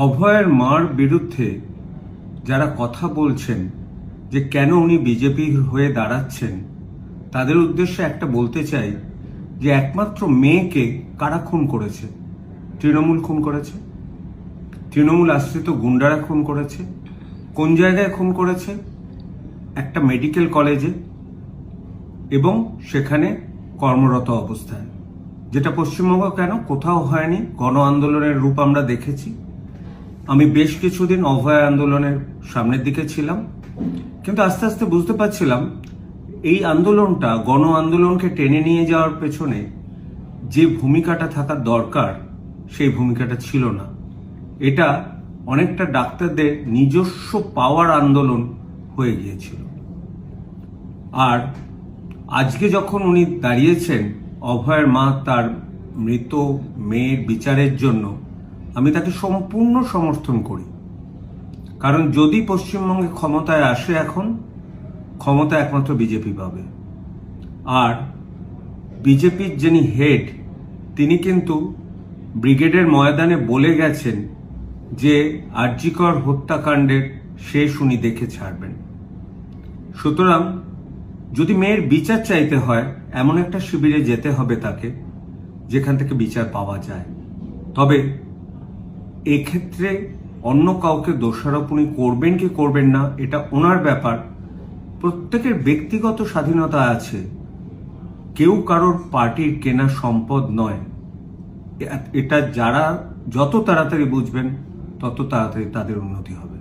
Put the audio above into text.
অভয়ের মার বিরুদ্ধে যারা কথা বলছেন যে কেন উনি বিজেপির হয়ে দাঁড়াচ্ছেন, তাদের উদ্দেশ্যে একটা বলতে চাই যে একমাত্র মেয়েকে কারা খুন করেছে? তৃণমূল খুন করেছে। তৃণমূল আশ্রিত গুন্ডারা খুন করেছে। কোন জায়গায় খুন করেছে? একটা মেডিকেল কলেজে, এবং সেখানে কর্মরত অবস্থায়, যেটা পশ্চিমবঙ্গ কেন কোথাও হয়নি। গণ আন্দোলনের রূপ আমরা দেখেছি। আমি বেশ কিছুদিন অভয় আন্দোলনের সামনের দিকে ছিলাম, কিন্তু আস্তে আস্তে বুঝতে পারছিলাম এই আন্দোলনটা, গণ আন্দোলনকে টেনে নিয়ে যাওয়ার পেছনে যে ভূমিকাটা থাকার দরকার সেই ভূমিকাটা ছিল না। এটা অনেকটা ডাক্তারদের নিজস্ব পাওয়ার আন্দোলন হয়ে গিয়েছিল। আর আজকে যখন উনি দাঁড়িয়েছেন অভয়ের মা তার মৃত মেয়ের বিচারের জন্য, আমি তাকে সম্পূর্ণ সমর্থন করি। কারণ যদি পশ্চিমবঙ্গে ক্ষমতায় আসে, এখন ক্ষমতা একমাত্র বিজেপি পাবে। আর বিজেপির যিনি হেড, তিনি কিন্তু ব্রিগেডের ময়দানে বলে গেছেন যে আরজিকর হত্যাকাণ্ডের শেষ উনি দেখে ছাড়বেন। সুতরাং যদি মেয়ের বিচার চাইতে হয়, এমন একটা শিবিরে যেতে হবে তাকে যেখান থেকে বিচার পাওয়া যায়। তবে এক্ষেত্রে অন্য কাউকে দোষারোপ উনি করবেন কি করবেন না, এটা ওনার ব্যাপার। প্রত্যেকের ব্যক্তিগত স্বাধীনতা আছে। কেউ কারোর পার্টির কেনা সম্পদ নয়। এটা যারা যত তাড়াতাড়ি বুঝবেন, তত তাড়াতাড়ি তাদের উন্নতি হবে।